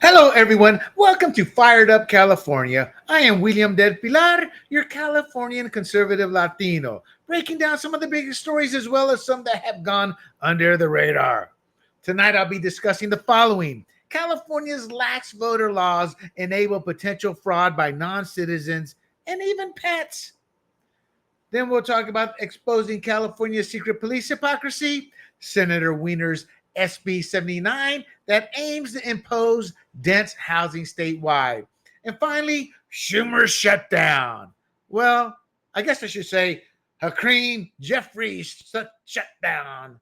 Hello, everyone. Welcome to Fired Up California. I am William Del Pilar, your Californian conservative Latino, breaking down some of the biggest stories as well as some that have gone under the radar. Tonight, I'll be discussing the following: California's lax voter laws enable potential fraud by non citizens and even pets. Then we'll talk about exposing California's secret police hypocrisy, Senator Weiner's SB 79 that aims to impose dense housing statewide. And finally, Schumer's shutdown. Well, I guess I should say Hakeem Jeffries shutdown.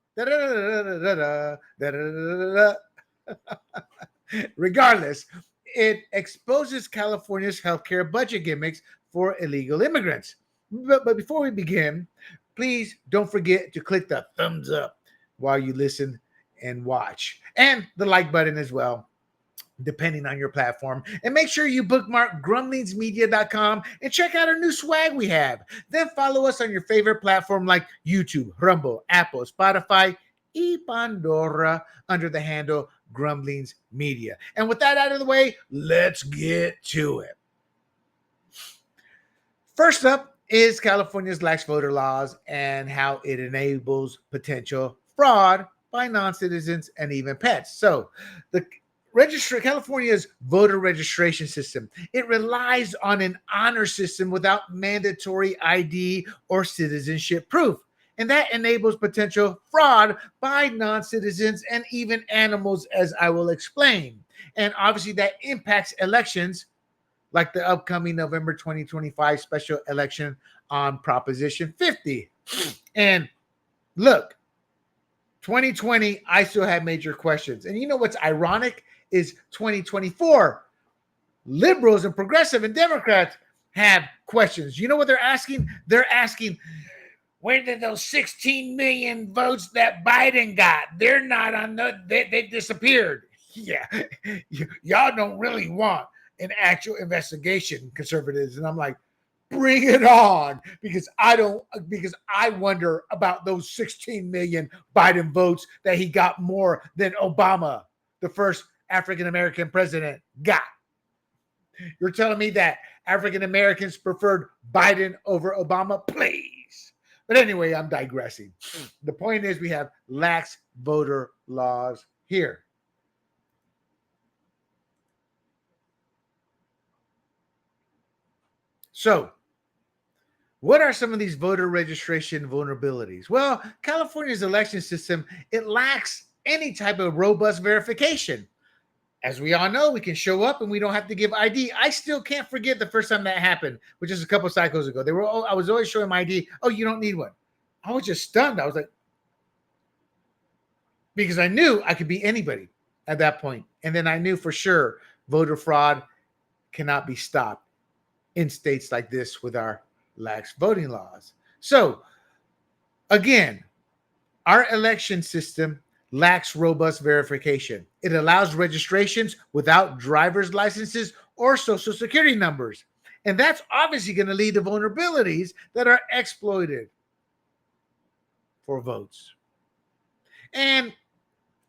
Regardless, it exposes California's healthcare budget gimmicks for illegal immigrants. But before we begin, please don't forget to click the thumbs up while you listen and watch, and the like button as well, depending on your platform. And make sure you bookmark grumblingsmedia.com and check out our new swag we have. Then follow us on your favorite platform like YouTube, Rumble, Apple, Spotify, and Pandora under the handle Grumblings Media. And with that out of the way, let's get to it. First up is California's lax voter laws and how it enables potential fraud by non-citizens and even pets. So, the California's voter registration system, it relies on an honor system without mandatory ID or citizenship proof. And that enables potential fraud by non-citizens and even animals, as I will explain. And obviously that impacts elections like the upcoming November 2025 special election on Proposition 50. And look, 2020, I still have major questions. And you know what's ironic is 2024, liberals and progressive and Democrats have questions. You know what they're asking? They're asking, where did those 16 million votes that Biden got? They're not on they disappeared. Yeah, y'all don't really want an actual investigation, conservatives. And I'm like, bring it on, because I wonder about those 16 million Biden votes that he got more than Obama, the first African American president, got. You're telling me that African Americans preferred Biden over Obama? Please. But anyway, I'm digressing. The point is, we have lax voter laws here. So, what are some of these voter registration vulnerabilities? Well, California's election system, it lacks any type of robust verification. As we all know, we can show up and we don't have to give ID. I still can't forget the first time that happened, which is a couple cycles ago. I was always showing my ID. Oh, you don't need one. I was just stunned. I was like, because I knew I could be anybody at that point. And then I knew for sure voter fraud cannot be stopped in states like this with our lax voting laws. So, again, our election system lacks robust verification. It allows registrations without driver's licenses or social security numbers. And that's obviously going to lead to vulnerabilities that are exploited for votes. And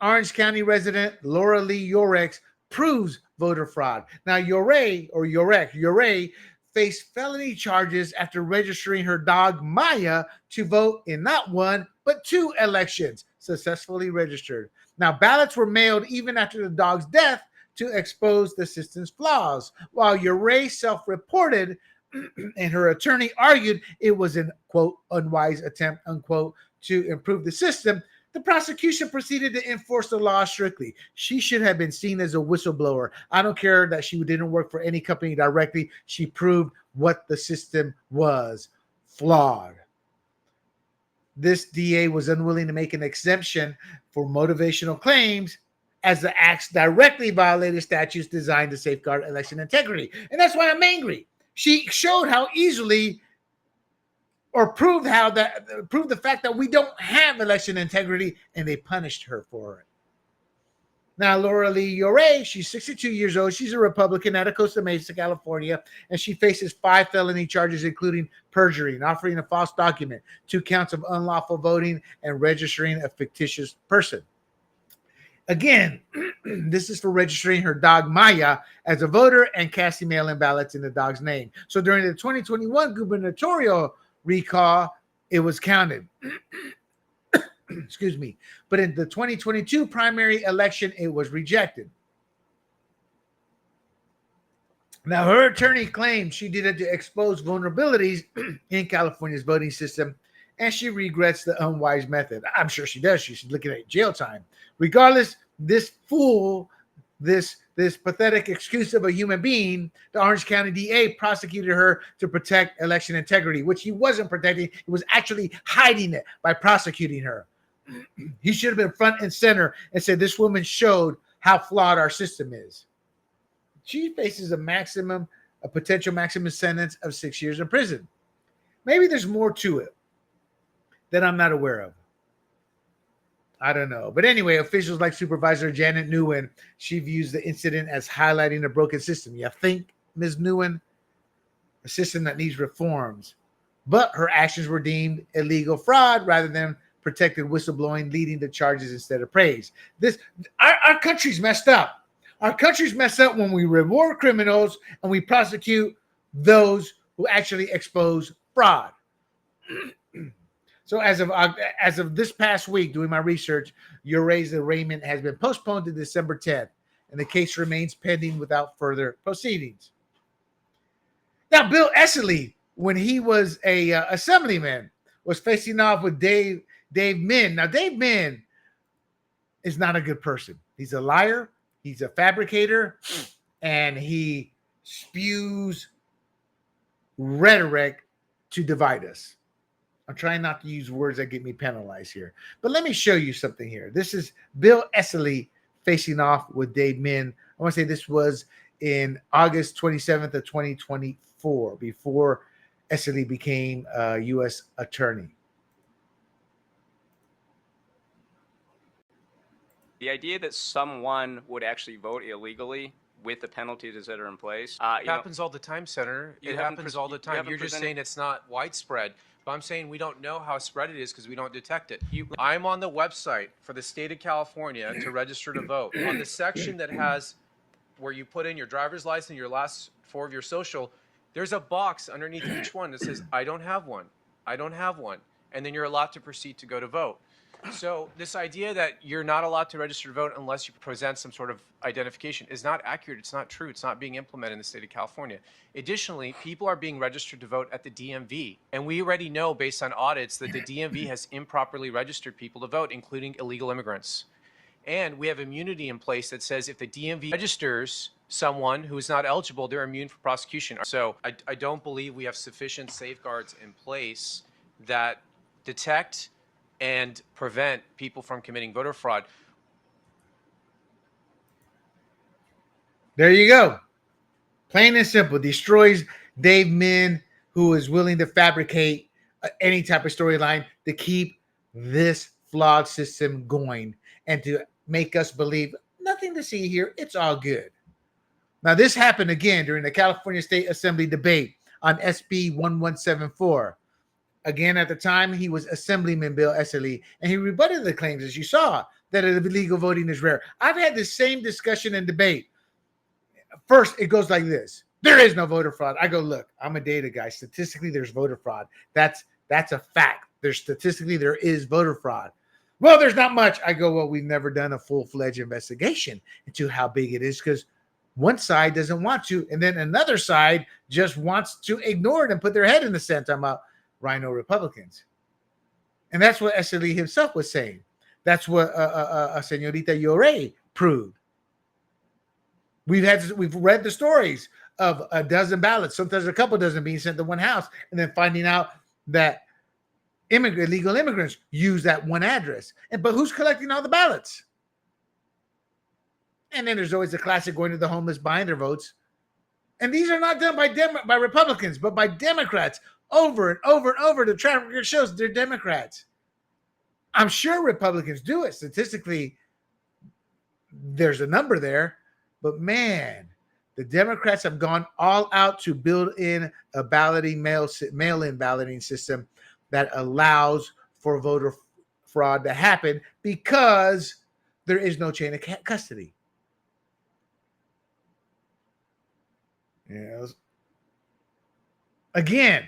Orange County resident Laura Lee Yorex proves voter fraud. Now, Yorek faced felony charges after registering her dog Maya to vote in not one, but two elections, successfully registered. Now, ballots were mailed even after the dog's death to expose the system's flaws, while Uray self-reported and her attorney argued it was an, quote, unwise attempt, unquote, to improve the system. The prosecution proceeded to enforce the law strictly. She should have been seen as a whistleblower. I don't care that she didn't work for any company directly. She proved what the system was: flawed. This DA was unwilling to make an exemption for motivational claims, as the acts directly violated statutes designed to safeguard election integrity. And that's why I'm angry. She showed how easily, or proved the fact that we don't have election integrity, and they punished her for it. Now, Laura Lee Yoray, she's 62 years old. She's a Republican out of Costa Mesa, California, and she faces 5 felony charges, including perjury and offering a false document, 2 counts of unlawful voting, and registering a fictitious person. Again, this is for registering her dog Maya as a voter and casting mail-in ballots in the dog's name. So during the 2021 gubernatorial recall, it was counted. Excuse me. But in the 2022 primary election, it was rejected. Now, her attorney claimed she did it to expose vulnerabilities in California's voting system, and she regrets the unwise method. I'm sure she does. She's looking at jail time. Regardless, this fool, this pathetic excuse of a human being, the Orange County DA prosecuted her to protect election integrity, which he wasn't protecting. He was actually hiding it by prosecuting her. He should have been front and center and said, this woman showed how flawed our system is. She faces a potential maximum sentence of 6 years in prison. Maybe there's more to it that I'm not aware of. I don't know. But anyway, officials like Supervisor Janet Nguyen, she views the incident as highlighting a broken system. You think, Ms. Nguyen? A system that needs reforms. But her actions were deemed illegal fraud rather than protected whistleblowing, leading to charges instead of praise. Our country's messed up. Our country's messed up when we reward criminals and we prosecute those who actually expose fraud. So as of this past week, doing my research, your raise arraignment has been postponed to December 10th, and the case remains pending without further proceedings. Now, Bill Esseley, when he was a assemblyman, was facing off with Dave Min. Now, Dave Min is not a good person. He's a liar. He's a fabricator, and he spews rhetoric to divide us. I'm trying not to use words that get me penalized here. But let me show you something here. This is Bill Esseley facing off with Dave Min. I want to say this was in August 27th of 2024, before Esseley became a U.S. attorney. The idea that someone would actually vote illegally with the penalties that are in place. It happens all the time, Senator. It happens all the time. You're just saying it's not widespread. But I'm saying we don't know how spread it is because we don't detect it. I'm on the website for the state of California to register to vote. On the section that has where you put in your driver's license, your last four of your social, there's a box underneath each one that says, I don't have one. I don't have one. And then you're allowed to proceed to go to vote. So this idea that you're not allowed to register to vote unless you present some sort of identification is not accurate. It's not true. It's not being implemented in the state of California. Additionally, people are being registered to vote at the DMV. And we already know based on audits that the DMV has improperly registered people to vote, including illegal immigrants. And we have immunity in place that says if the DMV registers someone who is not eligible, they're immune from prosecution. So I don't believe we have sufficient safeguards in place that detect and prevent people from committing voter fraud. There you go. Plain and simple. Destroys Dave Min, who is willing to fabricate any type of storyline to keep this flawed system going and to make us believe nothing to see here. It's all good. Now, this happened again during the California State Assembly debate on SB 1174. Again, at the time, he was Assemblyman Bill Esseley, and he rebutted the claims, as you saw, that illegal voting is rare. I've had the same discussion and debate. First, it goes like this. There is no voter fraud. I go, look, I'm a data guy. Statistically, there's voter fraud. That's a fact. Statistically, there is voter fraud. Well, there's not much. I go, well, we've never done a full-fledged investigation into how big it is because one side doesn't want to, and then another side just wants to ignore it and put their head in the sand. I'm about Rhino Republicans. And that's what Esseley himself was saying. That's what Señorita Lloré proved. We've read the stories of a dozen ballots, sometimes a couple dozen being sent to one house, and then finding out that illegal immigrants use that one address. But who's collecting all the ballots? And then there's always the classic going to the homeless buying their votes. And these are not done by Republicans, but by Democrats. Over and over and over, the track record shows they're Democrats. I'm sure Republicans do it. Statistically, there's a number there. But man, the Democrats have gone all out to build in a mail-in balloting system that allows for voter fraud to happen because there is no chain of custody. Yes. Again,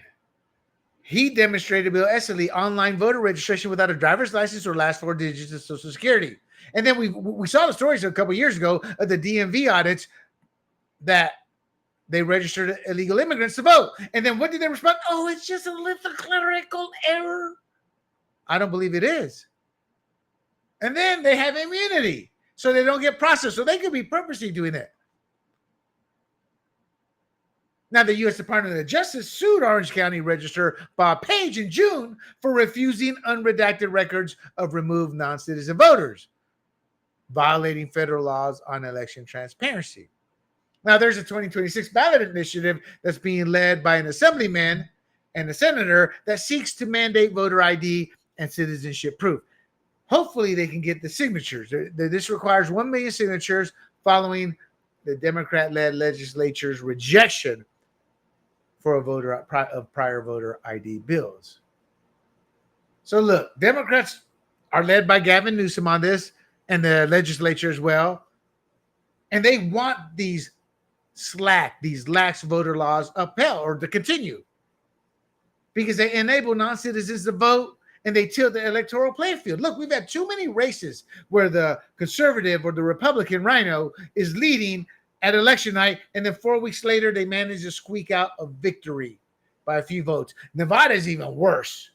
he demonstrated Bill Esseley online voter registration without a driver's license or last 4 digits of Social Security. And then we saw the stories a couple of years ago of the DMV audits that they registered illegal immigrants to vote. And then what did they respond? Oh, it's just a little clerical error. I don't believe it is. And then they have immunity, so they don't get processed. So they could be purposely doing it. Now, the U.S. Department of Justice sued Orange County Registrar Bob Page in June for refusing unredacted records of removed non-citizen voters, violating federal laws on election transparency. Now, there's a 2026 ballot initiative that's being led by an assemblyman and a senator that seeks to mandate voter ID and citizenship proof. Hopefully, they can get the signatures. This requires 1 million signatures following the Democrat-led legislature's rejection for a voter of prior voter ID bills. So look, Democrats are led by Gavin Newsom on this, and the legislature as well. And they want these lax voter laws upheld or to continue, because they enable non-citizens to vote and they tilt the electoral playing field. Look, we've had too many races where the conservative or the Republican rhino is leading at election night, and then 4 weeks later, they manage to squeak out a victory by a few votes. Nevada is even worse.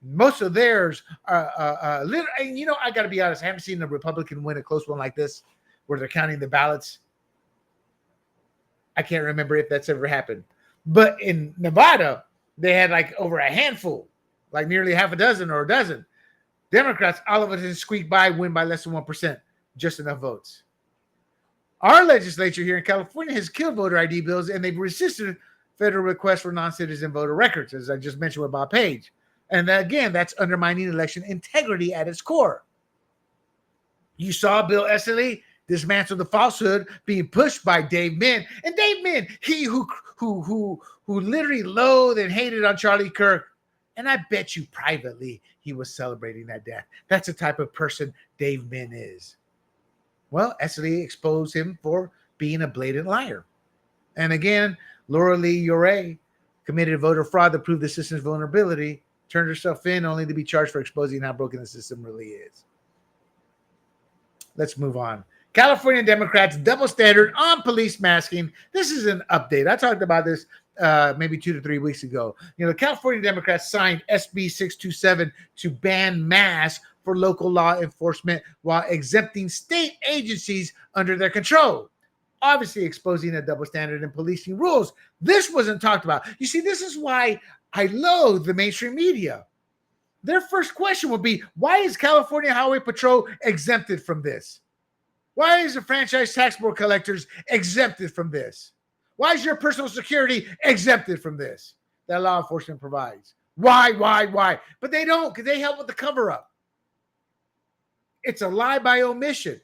Most of theirs are little. And you know, I got to be honest, I haven't seen a Republican win a close one like this, where they're counting the ballots. I can't remember if that's ever happened. But in Nevada, they had like over a handful, like nearly half a dozen or a dozen. Democrats, all of us squeak by, win by less than 1%, just enough votes. Our legislature here in California has killed voter ID bills, and they've resisted federal requests for non-citizen voter records, as I just mentioned with Bob Page. And again, that's undermining election integrity at its core. You saw Bill Esseley dismantle the falsehood being pushed by Dave Min. And Dave Min, he who literally loathed and hated on Charlie Kirk. And I bet you privately he was celebrating that death. That's the type of person Dave Min is. Well, Esseley exposed him for being a blatant liar. And again, Laura Lee Ure committed voter fraud that proved the system's vulnerability, turned herself in only to be charged for exposing how broken the system really is. Let's move on. California Democrats double standard on police masking. This is an update. I talked about this maybe 2 to 3 weeks ago. You know, the California Democrats signed SB 627 to ban masks for local law enforcement while exempting state agencies under their control, obviously exposing a double standard in policing rules. This wasn't talked about. You see, this is why I loathe the mainstream media. Their first question would be, why is California Highway Patrol exempted from this? Why is the franchise tax board collectors exempted from this? Why is your personal security exempted from this that law enforcement provides? Why? But they don't, because they help with the cover-up. It's a lie by omission.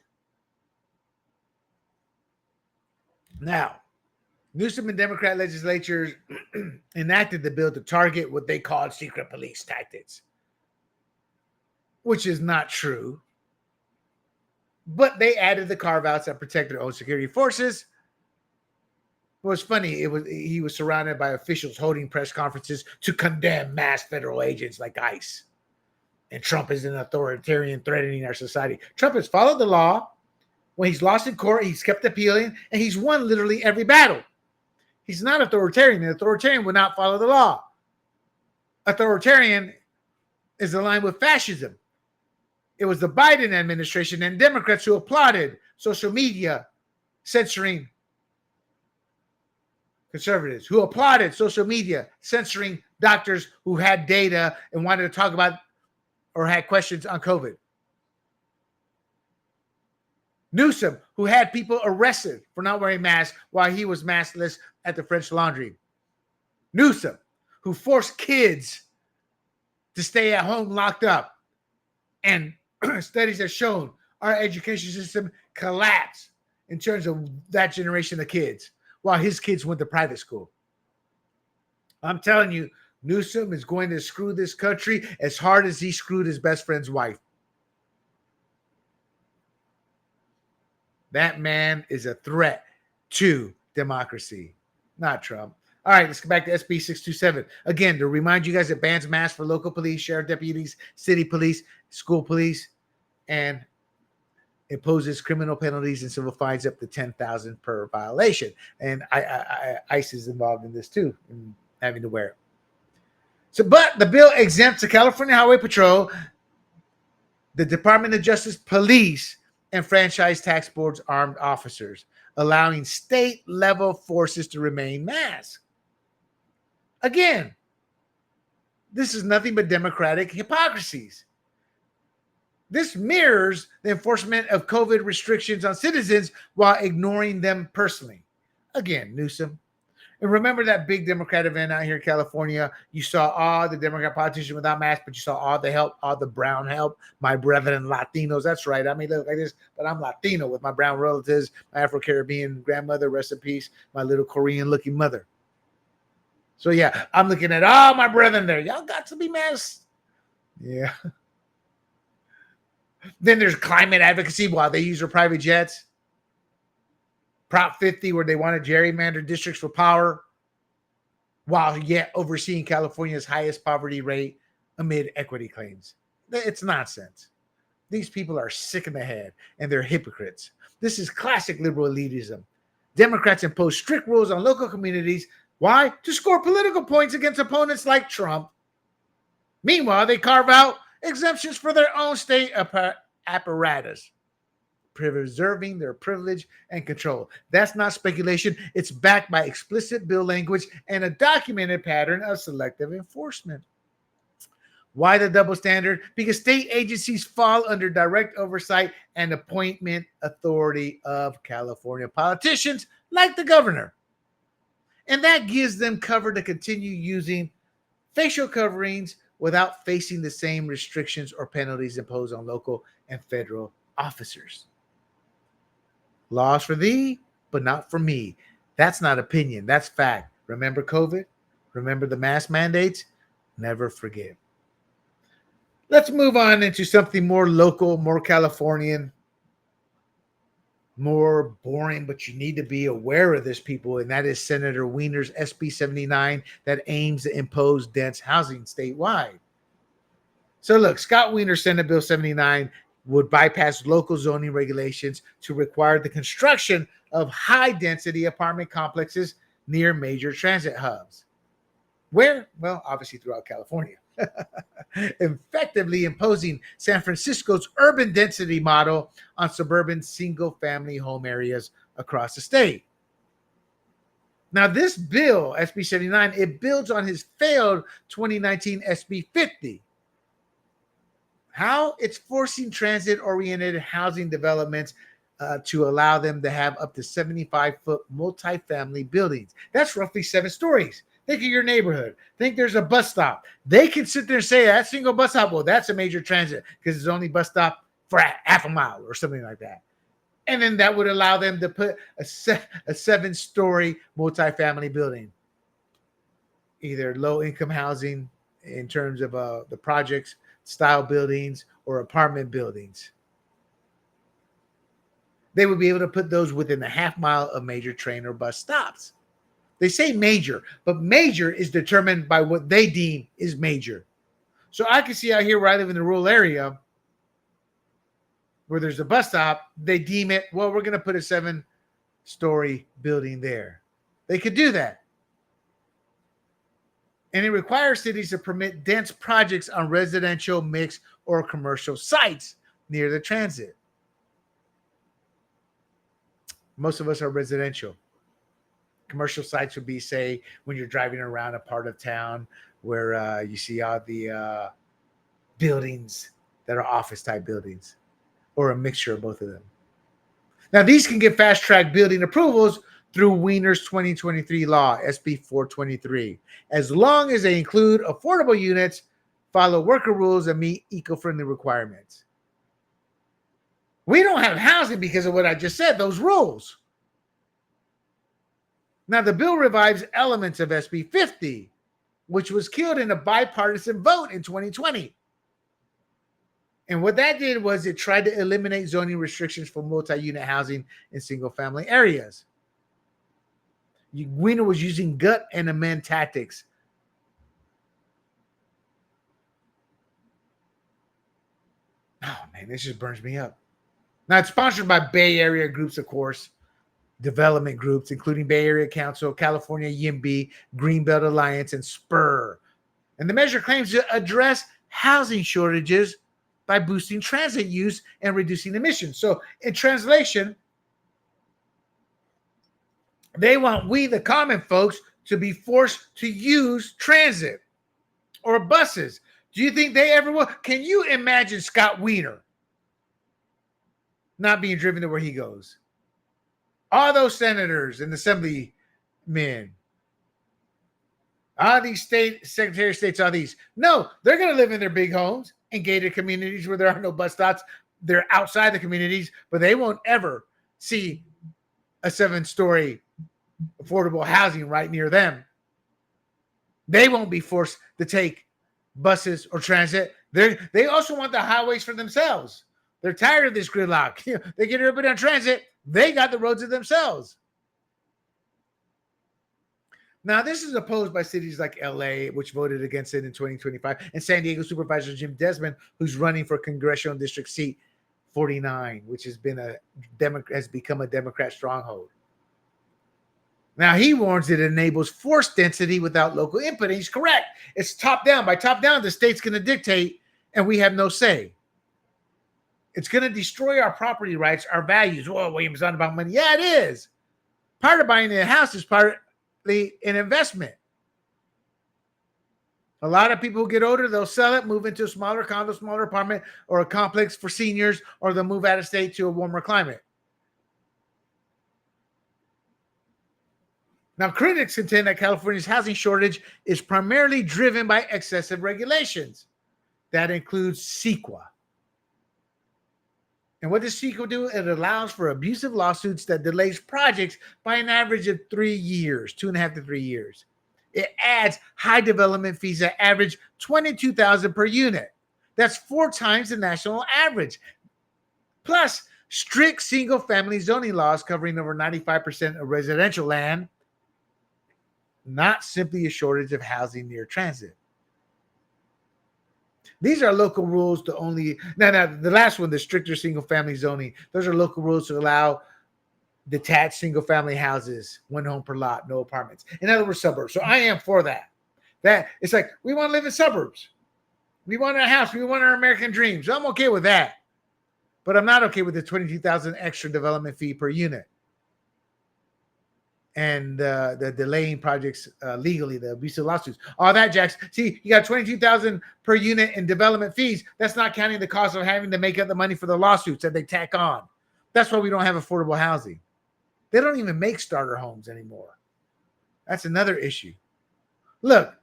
Now, Newsom and Democrat legislatures enacted the bill to target what they called secret police tactics, which is not true. But they added the carve-outs that protect their own security forces. It was funny. He was surrounded by officials holding press conferences to condemn mass federal agents like ICE. And Trump is an authoritarian threatening our society. Trump has followed the law. When he's lost in court, he's kept appealing, and he's won literally every battle. He's not authoritarian. The authoritarian would not follow the law. Authoritarian is aligned with fascism. It was the Biden administration and Democrats who applauded social media censoring conservatives, who applauded social media censoring doctors who had data and wanted to talk about or had questions on COVID. Newsom, who had people arrested for not wearing masks while he was maskless at the French Laundry. Newsom, who forced kids to stay at home locked up. And studies have shown our education system collapsed in terms of that generation of kids while his kids went to private school. I'm telling you, Newsom is going to screw this country as hard as he screwed his best friend's wife. That man is a threat to democracy, not Trump. All right, let's get back to SB 627. Again, to remind you guys, it bans masks for local police, sheriff deputies, city police, school police, and imposes criminal penalties and civil fines up to $10,000 per violation. And ICE is involved in this too, in having to wear it. So, but the bill exempts the California Highway Patrol, the Department of Justice Police, and franchise tax boards armed officers, allowing state-level forces to remain masked. Again, this is nothing but democratic hypocrisies. This mirrors the enforcement of COVID restrictions on citizens while ignoring them personally. Again, Newsom. And remember that big Democrat event out here in California? You saw all the Democrat politicians without masks, but you saw all the help, all the brown help, my brethren Latinos. That's right. I may look like this, but I'm Latino with my brown relatives, my Afro-Caribbean grandmother, rest in peace, my little Korean-looking mother. So yeah, I'm looking at all my brethren there. Y'all got to be masked. Yeah. Then there's climate advocacy while they use their private jets. Prop 50, where they want to gerrymander districts for power, while yet overseeing California's highest poverty rate amid equity claims. It's nonsense. These people are sick in the head, and they're hypocrites. This is classic liberal elitism. Democrats impose strict rules on local communities. Why? To score political points against opponents like Trump. Meanwhile, they carve out exemptions for their own state apparatus, preserving their privilege and control. That's not speculation. It's backed by explicit bill language and a documented pattern of selective enforcement. Why the double standard? Because state agencies fall under direct oversight and appointment authority of California politicians like the governor. And that gives them cover to continue using facial coverings without facing the same restrictions or penalties imposed on local and federal officers. Laws for thee, but not for me. That's not opinion. That's fact. Remember COVID? Remember the mask mandates? Never forget. Let's move on into something more local, more Californian, more boring, but you need to be aware of this, people, and that is Senator Wiener's SB 79 that aims to impose dense housing statewide. So look, Scott Wiener's Senate Bill 79 would bypass local zoning regulations to require the construction of high-density apartment complexes near major transit hubs. Where? Well, obviously throughout California. Effectively imposing San Francisco's urban density model on suburban single-family home areas across the state. Now, this bill, SB 79, it builds on his failed 2019 SB 50. How? It's forcing transit-oriented housing developments to allow them to have up to 75-foot multifamily buildings. That's roughly 7 stories. Think of your neighborhood. Think there's a bus stop. They can sit there and say that single bus stop, well, that's a major transit because it's only bus stop for half a mile or something like that. And then that would allow them to put a 7-story multifamily building. Either low-income housing in terms of the projects, style buildings, or apartment buildings. They would be able to put those within a half mile of major train or bus stops. They say major, but major is determined by what they deem is major. So I can see out here where I live in the rural area where there's a bus stop, they deem it, well, we're going to put a 7-story building there. They could do that. And it requires cities to permit dense projects on residential, mixed, or commercial sites near the transit. Most of us are residential. Commercial sites would be, say, when you're driving around a part of town where you see all the buildings that are office-type buildings, or a mixture of both of them. Now, these can get fast-track building approvals through Wiener's 2023 law, SB 423, as long as they include affordable units, follow worker rules, and meet eco-friendly requirements. We don't have housing because of what I just said, those rules. Now, the bill revives elements of SB 50, which was killed in a bipartisan vote in 2020. And what that did was it tried to eliminate zoning restrictions for multi-unit housing in single-family areas. Wiener was using gut and amend tactics. Oh, man, this just burns me up. Now, it's sponsored by Bay Area groups, of course, development groups, including Bay Area Council, California YIMBY, Greenbelt Alliance, and Spur. And the measure claims to address housing shortages by boosting transit use and reducing emissions. So, in translation, they want we, the common folks, to be forced to use transit or buses. Do you think they ever will? Can you imagine Scott Wiener not being driven to where he goes? All those senators and assemblymen, all these state secretary of states, all these. No, they're going to live in their big homes in gated communities where there are no bus stops. They're outside the communities, but they won't ever see a 7-story affordable housing right near them. They won't be forced to take buses or transit. They also want the highways for themselves. They're tired of this gridlock. They get everybody on transit. They got the roads to themselves. Now, this is opposed by cities like LA, which voted against it in 2025, and San Diego Supervisor Jim Desmond, who's running for congressional district seat 49, which has become a Democrat stronghold. Now, he warns it enables forced density without local input. And he's correct. It's top down. By top down, the state's going to dictate, and we have no say. It's going to destroy our property rights, our values. Well, William's not about money. Yeah, it is. Part of buying a house is partly an investment. A lot of people who get older, they'll sell it, move into a smaller condo, smaller apartment, or a complex for seniors, or they'll move out of state to a warmer climate. Now, critics contend that California's housing shortage is primarily driven by excessive regulations. That includes CEQA. And what does CEQA do? It allows for abusive lawsuits that delays projects by an average of 3 years, 2.5 to 3 years. It adds high development fees that average $22,000 per unit. That's 4 times the national average. Plus, strict single-family zoning laws covering over 95% of residential land. Not simply a shortage of housing near transit. These are local rules to only now the last one, the stricter single-family zoning. Those are local rules to allow detached single-family houses, 1 home per lot, no apartments. In other words, suburbs. So I am for that. That it's like we want to live in suburbs. We want a house. We want our American dreams. I'm okay with that, but I'm not okay with the $22,000 extra development fee per unit. And the delaying projects legally, the abusive lawsuits, all that, Jax. See, you got $22,000 per unit in development fees. That's not counting the cost of having to make up the money for the lawsuits that they tack on. That's why we don't have affordable housing. They don't even make starter homes anymore. That's another issue. Look,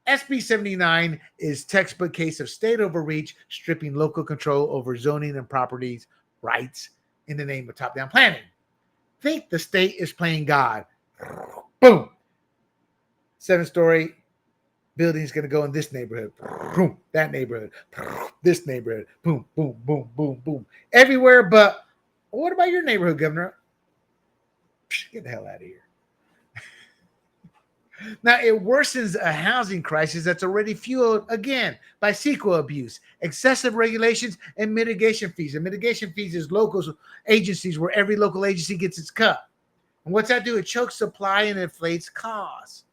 SB 79 is textbook case of state overreach, stripping local control over zoning and properties rights in the name of top-down planning. Think the state is playing God. Boom. 7-story building is going to go in this neighborhood. Boom. That neighborhood. This neighborhood. Boom, boom, boom, boom, boom. Everywhere but, what about your neighborhood, Governor? Get the hell out of here. Now, it worsens a housing crisis that's already fueled, again, by CEQA abuse, excessive regulations, and mitigation fees. And mitigation fees is local agencies where every local agency gets its cut. And what's that do? It chokes supply and inflates costs.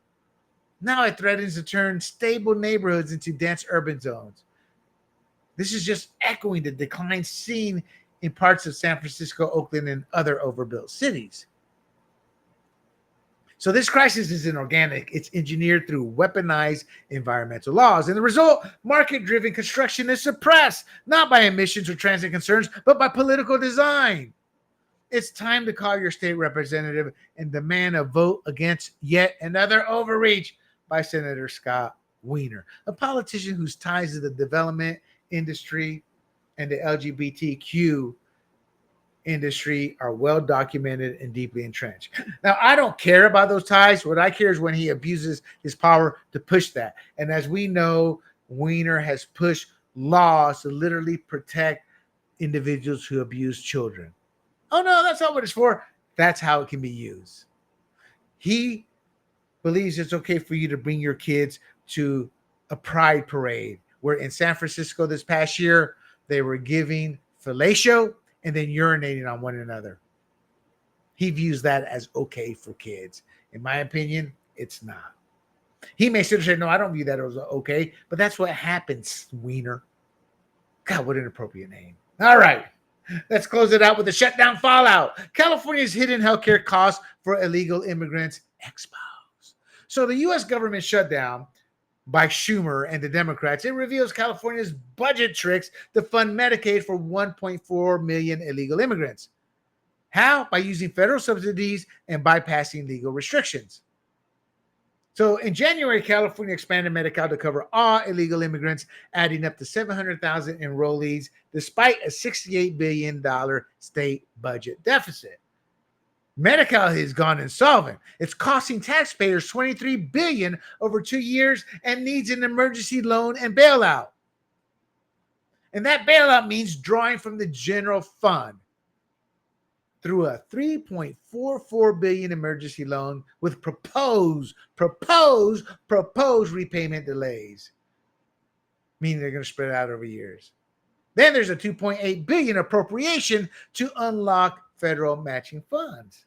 Now it threatens to turn stable neighborhoods into dense urban zones. This is just echoing the decline seen in parts of San Francisco, Oakland, and other overbuilt cities. So this crisis is inorganic. It's engineered through weaponized environmental laws. And the result, market-driven construction is suppressed, not by emissions or transit concerns, but by political design. It's time to call your state representative and demand a vote against yet another overreach by Senator Scott Wiener, a politician whose ties to the development industry and the LGBTQ industry are well documented and deeply entrenched. Now, I don't care about those ties. What I care is when he abuses his power to push that. And as we know, Wiener has pushed laws to literally protect individuals who abuse children. Oh no, that's not what it's for. That's how it can be used. He believes it's okay for you to bring your kids to a pride parade where in San Francisco this past year, they were giving fellatio and then urinating on one another. He views that as okay for kids. In my opinion, it's not. He may sit and say, no, I don't view that as okay, but that's what happens, Wiener. God, what an appropriate name. All right. Let's close it out with the shutdown fallout. California's hidden healthcare costs for illegal immigrants exposed. So the U.S. government shutdown by Schumer and the Democrats, it reveals California's budget tricks to fund Medicaid for 1.4 million illegal immigrants. How? By using federal subsidies and bypassing legal restrictions. So in January, California expanded Medi-Cal to cover all illegal immigrants, adding up to 700,000 enrollees, despite a $68 billion state budget deficit. Medi-Cal has gone insolvent. It's costing taxpayers $23 billion over 2 years and needs an emergency loan and bailout. And that bailout means drawing from the general fund through a $3.44 billion emergency loan with proposed repayment delays, meaning they're going to spread out over years. Then there's a $2.8 billion appropriation to unlock federal matching funds.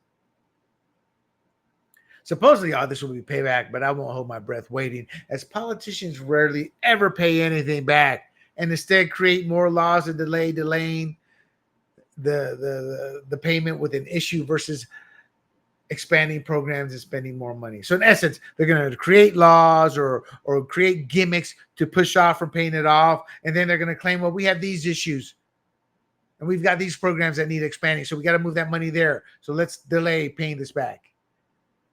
Supposedly, all this will be payback, but I won't hold my breath waiting, as politicians rarely ever pay anything back and instead create more laws and delaying the payment with an issue versus expanding programs and spending more money. So in essence, they're going to create laws or create gimmicks to push off from paying it off. And then they're going to claim, well, we have these issues and we've got these programs that need expanding. So we got to move that money there. So let's delay paying this back.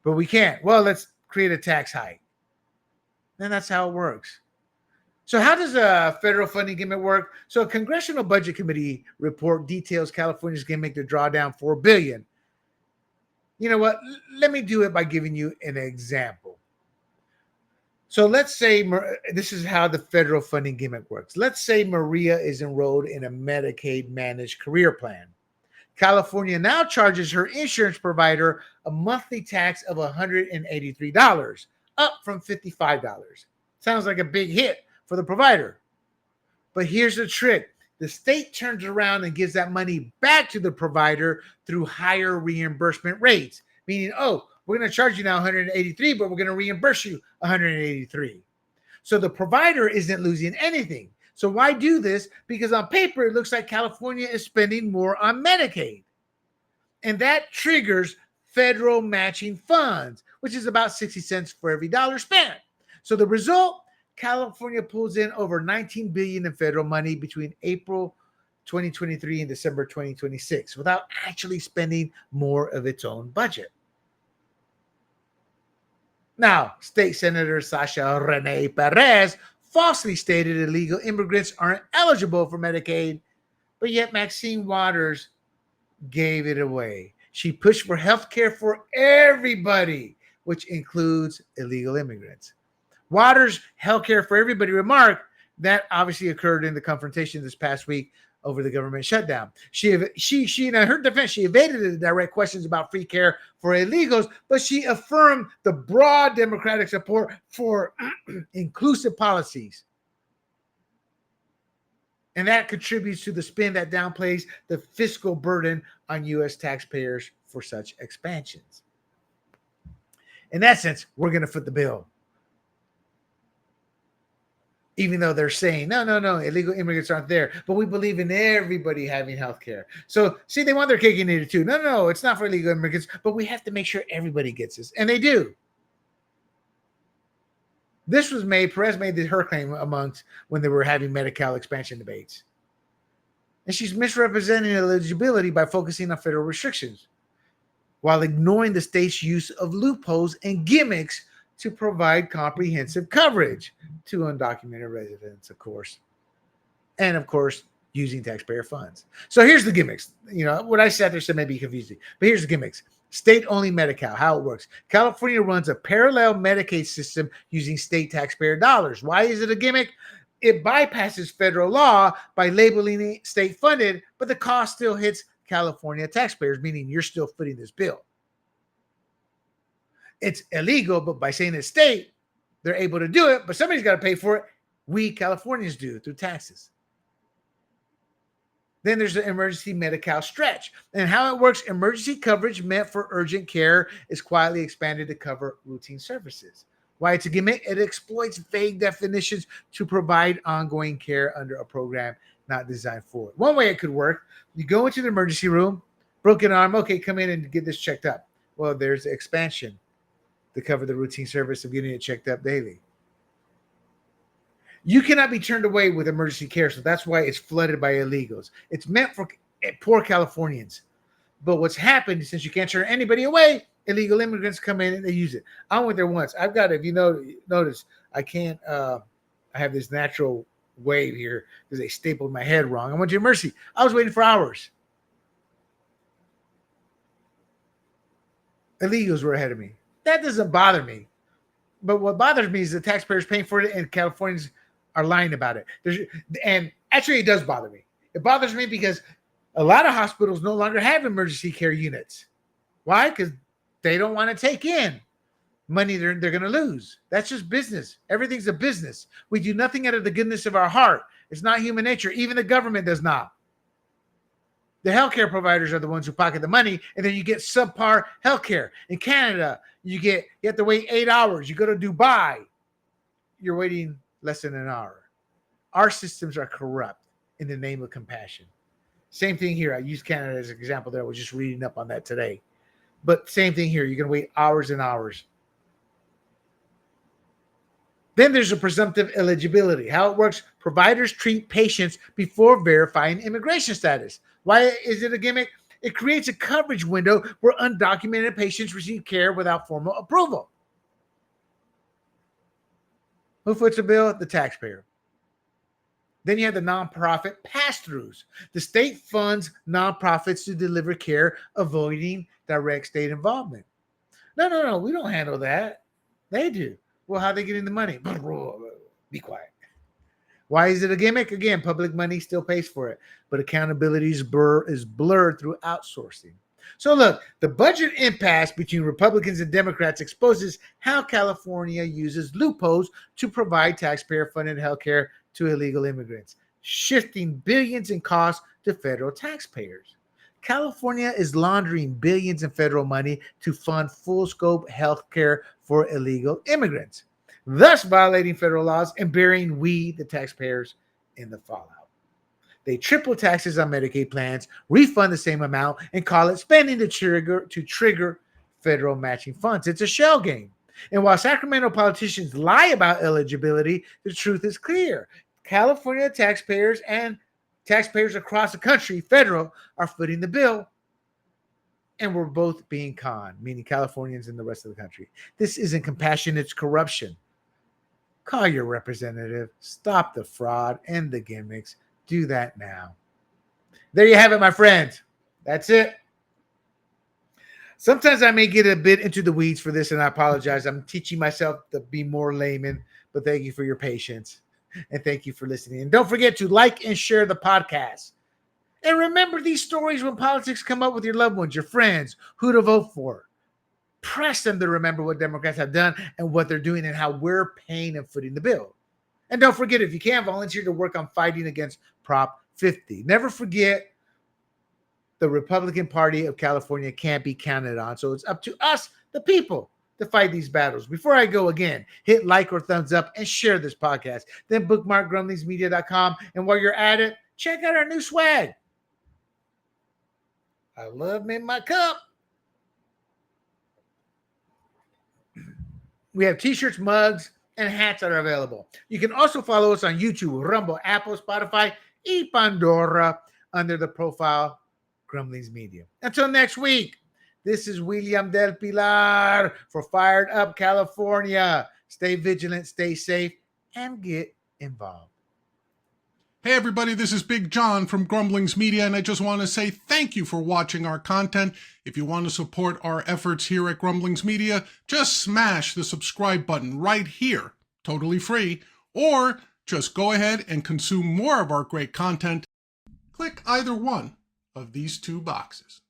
But we can't. Well, let's create a tax hike. And that's how it works. So how does a federal funding gimmick work? So a Congressional Budget Committee report details California's gimmick to draw down $4 billion. You know what? Let me do it by giving you an example. So let's say this is how the federal funding gimmick works. Let's say Maria is enrolled in a Medicaid managed career plan. California now charges her insurance provider a monthly tax of $183, up from $55. Sounds like a big hit for the provider. But here's the trick. The state turns around and gives that money back to the provider through higher reimbursement rates, meaning, oh, we're going to charge you now $183, but we're going to reimburse you $183. So the provider isn't losing anything. So why do this? Because on paper, it looks like California is spending more on Medicaid. And that triggers federal matching funds, which is about 60 cents for every dollar spent. So the result, California pulls in over $19 billion in federal money between April 2023 and December 2026 without actually spending more of its own budget. Now, State Senator Sasha Renee Perez falsely stated illegal immigrants aren't eligible for Medicaid, but yet Maxine Waters gave it away. She pushed for health care for everybody, which includes illegal immigrants. Waters' health care for everybody remark that obviously occurred in the confrontation this past week over the government shutdown. She in her defense, she evaded the direct questions about free care for illegals, but she affirmed the broad Democratic support for inclusive policies. And that contributes to the spin that downplays the fiscal burden on U.S. taxpayers for such expansions. In that sense, we're going to foot the bill. Even though they're saying, no, illegal immigrants aren't there, but we believe in everybody having health care. So, see, they want their cake and eat it too. No, it's not for illegal immigrants, but we have to make sure everybody gets this. And they do. This was Perez made her claim amongst when they were having Medi-Cal expansion debates. And she's misrepresenting eligibility by focusing on federal restrictions while ignoring the state's use of loopholes and gimmicks to provide comprehensive coverage to undocumented residents, of course. And, of course, using taxpayer funds. So here's the gimmicks. You know, what I said there said may be confusing, but here's the gimmicks. State-only Medi-Cal, how it works. California runs a parallel Medicaid system using state taxpayer dollars. Why is it a gimmick? it bypasses federal law by labeling it state funded, but the cost still hits California taxpayers, meaning you're still footing this bill. It's illegal, but by saying it's state, they're able to do it, but somebody's got to pay for it. We Californians do through taxes. Then there's the emergency Medi-Cal stretch. And how it works, emergency coverage meant for urgent care is quietly expanded to cover routine services. Why it's a gimmick? It exploits vague definitions to provide ongoing care under a program not designed for it. One way it could work, you go into the emergency room, broken arm, okay, come in and get this checked up. Well, there's the expansion to cover the routine service of getting it checked up daily. You cannot be turned away with emergency care, so that's why it's flooded by illegals. It's meant for poor Californians. But what's happened, since you can't turn anybody away, illegal immigrants come in and they use it. I went there once. I've got, if you notice, I can't, I have this natural wave here because they stapled my head wrong. I went to emergency. I was waiting for hours. Illegals were ahead of me. That doesn't bother me. But what bothers me is the taxpayers paying for it and Californians are lying about it. And actually, it does bother me. It bothers me because a lot of hospitals no longer have emergency care units. Why? Because they don't want to take in money they're going to lose. That's just business. Everything's a business. We do nothing out of the goodness of our heart. It's not human nature. Even the government does not. The healthcare providers are the ones who pocket the money, and then you get subpar healthcare. In Canada, you have to wait 8 hours. You go to Dubai, you're waiting less than an hour. Our systems are corrupt in the name of compassion. Same thing here. I used Canada as an example there. I was just reading up on that today. But same thing here. You're going to wait hours and hours. Then there's a presumptive eligibility. How it works, providers treat patients before verifying immigration status. Why is it a gimmick? It creates a coverage window where undocumented patients receive care without formal approval. Who foots the bill? The taxpayer. Then you have the nonprofit pass-throughs. The state funds nonprofits to deliver care, avoiding direct state involvement. No, we don't handle that. They do. Well, how are they getting the money? Be quiet. Why is it a gimmick? Again, public money still pays for it, but accountability is blurred through outsourcing. So look, the budget impasse between Republicans and Democrats exposes how California uses loopholes to provide taxpayer-funded health care to illegal immigrants, shifting billions in costs to federal taxpayers. California is laundering billions in federal money to fund full-scope health care for illegal immigrants, thus violating federal laws and burying we, the taxpayers, in the fallout. They triple taxes on Medicaid plans, refund the same amount, and call it spending to trigger federal matching funds. It's a shell game. And while Sacramento politicians lie about eligibility, the truth is clear. California taxpayers and taxpayers across the country, federal, are footing the bill. And we're both being conned, meaning Californians and the rest of the country. This isn't compassion, it's corruption. Call your representative, stop the fraud and the gimmicks. Do that now. There you have it, my friends. That's it. Sometimes I may get a bit into the weeds for this, and I apologize. I'm teaching myself to be more layman, but thank you for your patience, and thank you for listening. And don't forget to like and share the podcast. And remember these stories when politics come up with your loved ones, your friends, who to vote for. Press them to remember what Democrats have done and what they're doing and how we're paying and footing the bill. And don't forget, if you can, volunteer to work on fighting against Prop 50. Never forget, the Republican Party of California can't be counted on. So it's up to us, the people, to fight these battles. Before I go again, hit like or thumbs up and share this podcast. Then bookmark grumblingsmedia.com. And while you're at it, check out our new swag. I love me my cup. We have t-shirts, mugs, and hats that are available. You can also follow us on YouTube, Rumble, Apple, Spotify, and Pandora under the profile Grumblings Media. Until next week, this is William Del Pilar for Fired Up California. Stay vigilant, stay safe, and get involved. Hey everybody, this is Big John from Grumblings Media, and I just want to say thank you for watching our content. If you want to support our efforts here at Grumblings Media, just smash the subscribe button right here, totally free, or just go ahead and consume more of our great content. Click either one of these two boxes.